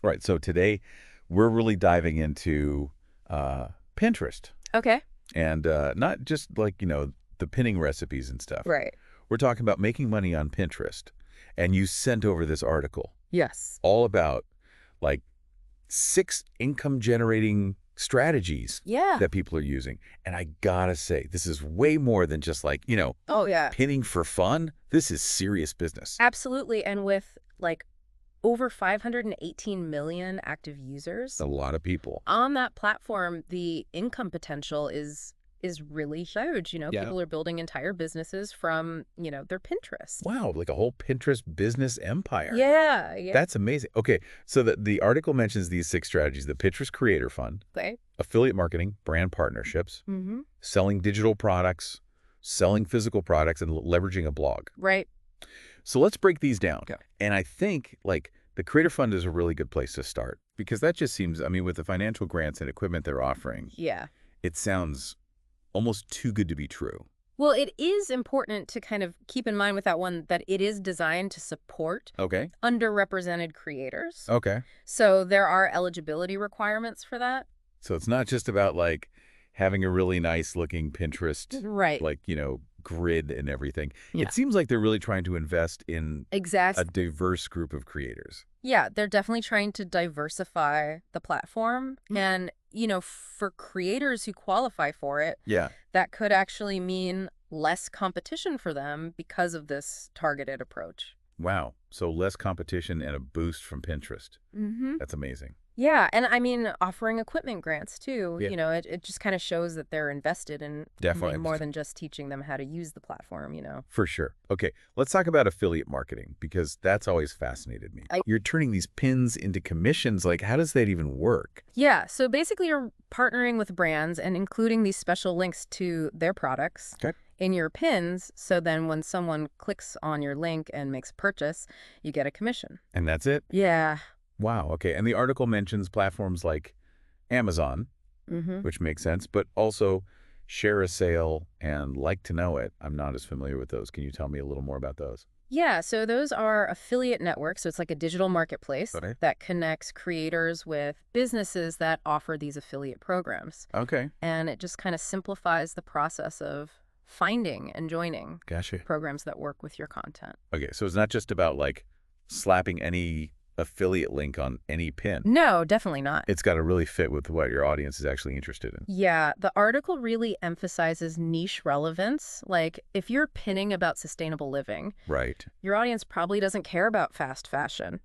Right. So today we're really diving into Pinterest Okay. and not just like, the pinning recipes and stuff. Right. We're talking about making money on Pinterest. And you sent over this article Yes. all about like 6 income generating strategies Yeah. that people are using. And I gotta say, this is way more than just like, Oh, yeah. pinning for fun. This is serious business. Absolutely. And with like over 518 million active users A lot of people. on that platform, the income potential is really huge. Yeah. People are building entire businesses from, their Pinterest. Wow, like a whole Pinterest business empire. Yeah. Yeah. That's amazing. Okay, so the article mentions these 6 strategies: the Pinterest Creator Fund, Okay. affiliate marketing, brand partnerships, Mm-hmm. selling digital products, selling physical products, and leveraging a blog. Right. So let's break these down. Okay. And I think like the Creator Fund is a really good place to start because that just seems, with the financial grants and equipment they're offering, Yeah. it sounds almost too good to be true. Well, it is important to kind of keep in mind with that one that it is designed to support Okay. underrepresented creators. Okay. So there are eligibility requirements for that. So it's not just about like having a really nice looking Pinterest, Right. like, grid and everything. Yeah. It seems like they're really trying to invest in Exactly. a diverse group of creators. Yeah, they're definitely trying to diversify the platform. And, for creators who qualify for it, Yeah. that could actually mean less competition for them because of this targeted approach. Wow. So less competition and a boost from Pinterest. Mm-hmm. That's amazing. Yeah, and I mean, offering equipment grants too, Yeah. it just kind of shows that they're invested in Definitely. more than just teaching them how to use the platform. For sure. Okay, let's talk about affiliate marketing because that's always fascinated me. You're turning these pins into commissions. Like, how does that even work? Yeah, so basically you're partnering with brands and including these special links to their products Okay. in your pins, so then when someone clicks on your link and makes a purchase, you get a commission. And that's it? Yeah. Wow. Okay. And the article mentions platforms like Amazon, Mm-hmm. which makes sense, but also Share a Sale and Like to Know It. I'm not as familiar with those. Can you tell me a little more about those? Yeah, so those are affiliate networks. So it's like a digital marketplace Okay. that connects creators with businesses that offer these affiliate programs. Okay. And it just kind of simplifies the process of finding and joining Gotcha. programs that work with your content. Okay. So it's not just about like slapping any affiliate link on any pin. No, definitely not. It's got to really fit with what your audience is actually interested in. Yeah, the article really emphasizes niche relevance. Like, if you're pinning about sustainable living, Right. your audience probably doesn't care about fast fashion.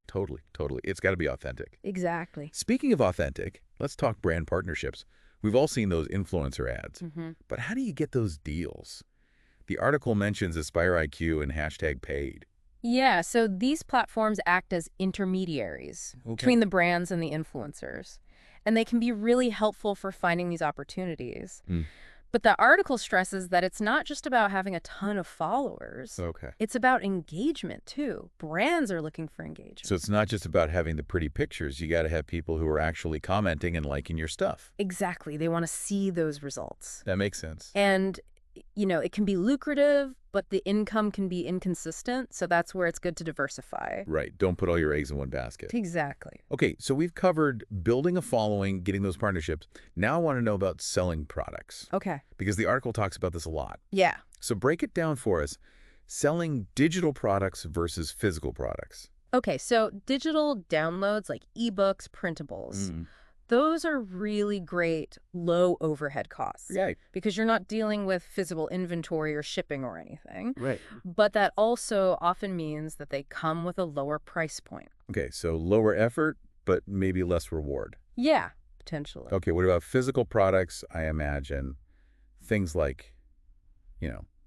Totally. Totally. It's got to be authentic. Exactly. Speaking of authentic, let's talk brand partnerships. We've all seen those influencer ads, Mm-hmm. but how do you get those deals? The article mentions Aspire IQ and hashtag paid. Yeah, so these platforms act as intermediaries between the brands and the influencers, and they can be really helpful for finding these opportunities. Mm. But the article stresses that it's not just about having a ton of followers. Okay. It's about engagement, too. Brands are looking for engagement. So it's not just about having the pretty pictures. You got to have people who are actually commenting and liking your stuff. Exactly. They want to see those results. That makes sense. And, it can be lucrative, but the income can be inconsistent. So that's where it's good to diversify. Right. Don't put all your eggs in one basket. Exactly. Okay, so we've covered building a following, getting those partnerships. Now I want to know about selling products Okay. because the article talks about this a lot. Yeah. So break it down for us. Selling digital products versus physical products. Okay, so digital downloads like ebooks, printables, those are really great low overhead costs. Right. Because you're not dealing with physical inventory or shipping or anything. Right. But that also often means that they come with a lower price point. Okay, so lower effort, but maybe less reward. Yeah, potentially. Okay, what about physical products? I imagine things like,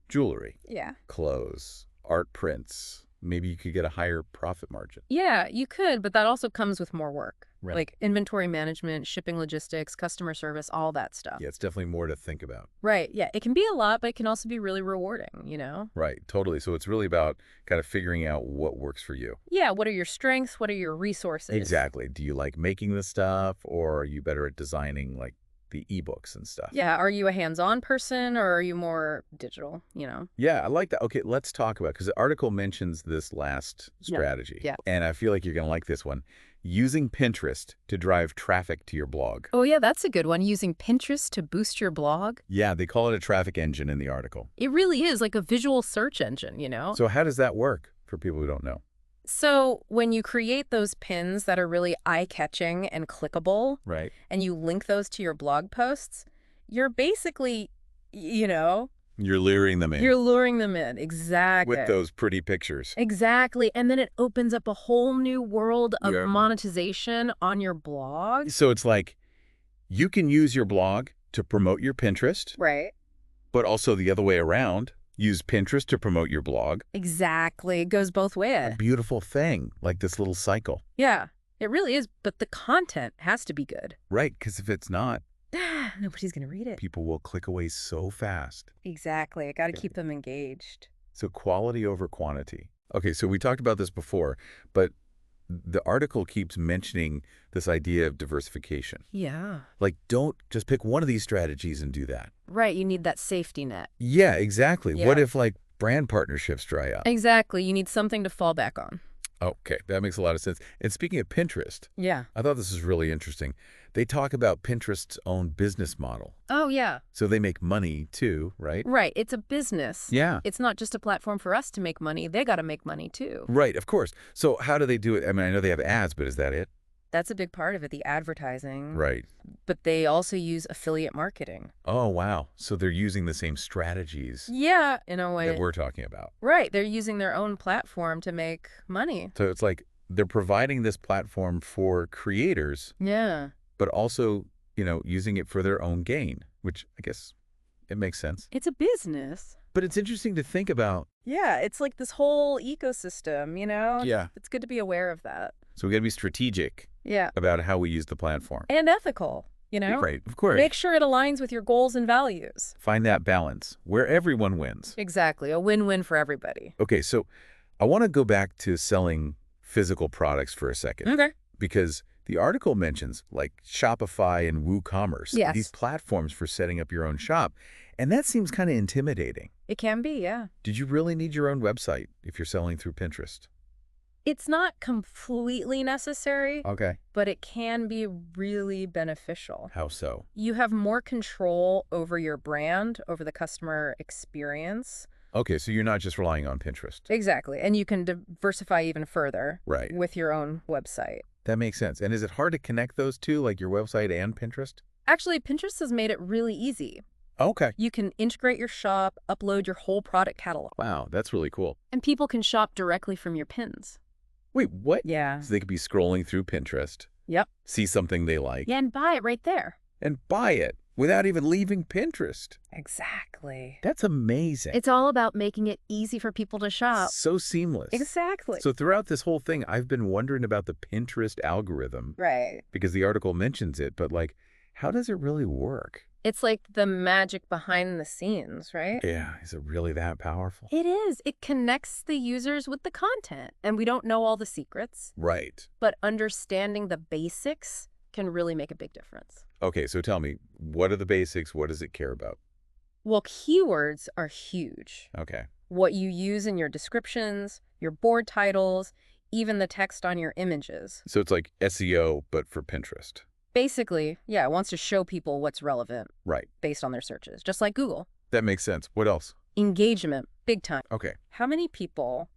jewelry, Yeah. clothes, art prints. Maybe you could get a higher profit margin. Yeah, you could, but that also comes with more work. Right. Like inventory management, shipping logistics, customer service, all that stuff. Yeah, it's definitely more to think about. Right, yeah. It can be a lot, but it can also be really rewarding, Right, totally. So it's really about kind of figuring out what works for you. Yeah, what are your strengths? What are your resources? Exactly. Do you like making the stuff or are you better at designing like the ebooks and stuff. Yeah, are you a hands-on person or are you more digital, Yeah, I like that. Okay, let's talk about, because the article mentions this last strategy. Yeah. And I feel like you're going to like this one. Using Pinterest to drive traffic to your blog. Oh, yeah, that's a good one. Using Pinterest to boost your blog. Yeah, they call it a traffic engine in the article. It really is like a visual search engine, So how does that work for people who don't know? So when you create those pins that are really eye-catching and clickable, Right. and you link those to your blog posts, you're basically, You're luring them in. you're luring them in. Exactly. With those pretty pictures. Exactly. And then it opens up a whole new world of Yeah. monetization on your blog. So it's like you can use your blog to promote your Pinterest, Right. but also the other way around. Use Pinterest to promote your blog. Exactly. It goes both ways. A beautiful thing, like this little cycle. Yeah, it really is. But the content has to be good. Right, because if it's not, Nobody's going to read it. people will click away so fast. Exactly. I got to keep them engaged. So quality over quantity. Okay, so we talked about this before, but the article keeps mentioning this idea of diversification. Yeah. Like, don't just pick one of these strategies and do that. Right. You need that safety net. Yeah, exactly. Yeah. What if, like, brand partnerships dry up? Exactly. You need something to fall back on. Okay, that makes a lot of sense. And speaking of Pinterest, Yeah. I thought this was really interesting. They talk about Pinterest's own business model. Oh, yeah. So they make money too, right? Right. It's a business. Yeah. It's not just a platform for us to make money. They got to make money, too. Right, of course. So how do they do it? I mean, I know they have ads, but is that it? That's a big part of it, the advertising. Right. But they also use affiliate marketing. Oh, wow. So they're using the same strategies Yeah, in a way. that we're talking about. Right. They're using their own platform to make money. So it's like they're providing this platform for creators, Yeah. but also, using it for their own gain, which I guess it makes sense. It's a business. But it's interesting to think about. Yeah, it's like this whole ecosystem, Yeah. It's good to be aware of that. So we got to be strategic Yeah. about how we use the platform. And ethical, Right, of course. Make sure it aligns with your goals and values. Find that balance where everyone wins. Exactly. A win-win for everybody. Okay, so I want to go back to selling physical products for a second. Okay. Because the article mentions like Shopify and WooCommerce, Yes. these platforms for setting up your own shop. And that seems kind of intimidating. It can be, yeah. Did you really need your own website if you're selling through Pinterest? It's not completely necessary, Okay. but it can be really beneficial. How so? You have more control over your brand, over the customer experience. Okay, so you're not just relying on Pinterest. Exactly. And you can diversify even further Right. with your own website. That makes sense. And is it hard to connect those two, like your website and Pinterest? Actually, Pinterest has made it really easy. Okay. You can integrate your shop, upload your whole product catalog, Wow, that's really cool. and people can shop directly from your pins. Wait, what? Yeah. So they could be scrolling through Pinterest, Yep. see something they like, Yeah, and buy it right there. and buy it without even leaving Pinterest. Exactly. That's amazing. It's all about making it easy for people to shop. So seamless. Exactly. So throughout this whole thing, I've been wondering about the Pinterest algorithm Right. because the article mentions it, but like, how does it really work? It's like the magic behind the scenes, right? Yeah, is it really that powerful? It is. It connects the users with the content. And we don't know all the secrets, Right. but understanding the basics can really make a big difference. Okay, so tell me, what are the basics? What does it care about? Well, keywords are huge. Okay. What you use in your descriptions, your board titles, even the text on your images. So it's like SEO, but for Pinterest. Basically, yeah, it wants to show people what's relevant Right. based on their searches, just like Google. That makes sense. What else? Engagement, big time. Okay. How many people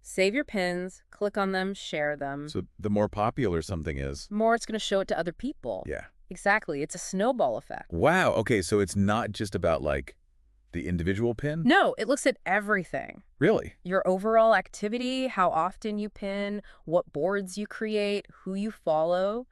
save your pins, click on them, share them? So the more popular something is. More it's going to show it to other people. Yeah. Exactly. It's a snowball effect. Wow. Okay, so it's not just about like the individual pin? No, it looks at everything. Really? Your overall activity, how often you pin, what boards you create, who you follow.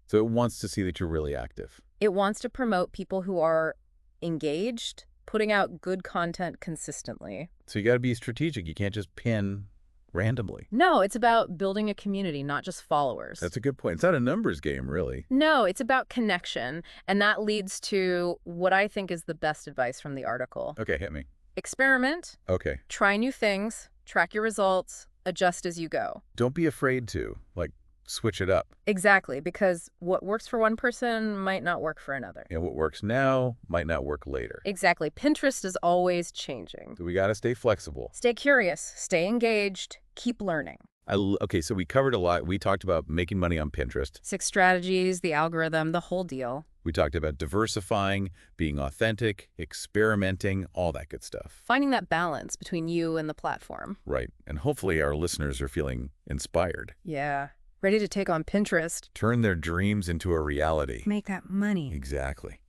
So it wants to see that you're really active. It wants to promote people who are engaged, putting out good content consistently. So you got to be strategic. You can't just pin randomly. No, it's about building a community, not just followers. That's a good point. It's not a numbers game, really. No, it's about connection. And that leads to what I think is the best advice from the article. Okay, hit me. Experiment, Okay. try new things, track your results, adjust as you go. Don't be afraid to. Like, switch it up. Exactly, because what works for one person might not work for another. And what works now might not work later. Exactly. Pinterest is always changing. So we got to stay flexible. Stay curious, stay engaged, keep learning. Okay, so we covered a lot. We talked about making money on Pinterest. 6 strategies, the algorithm, the whole deal. We talked about diversifying, being authentic, experimenting, all that good stuff. Finding that balance between you and the platform. Right. And hopefully our listeners are feeling inspired. Yeah. Ready to take on Pinterest. Turn their dreams into a reality. Make that money. Exactly.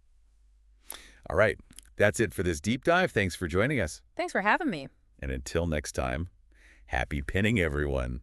All right. That's it for this deep dive. Thanks for joining us. Thanks for having me. And until next time, happy pinning, everyone.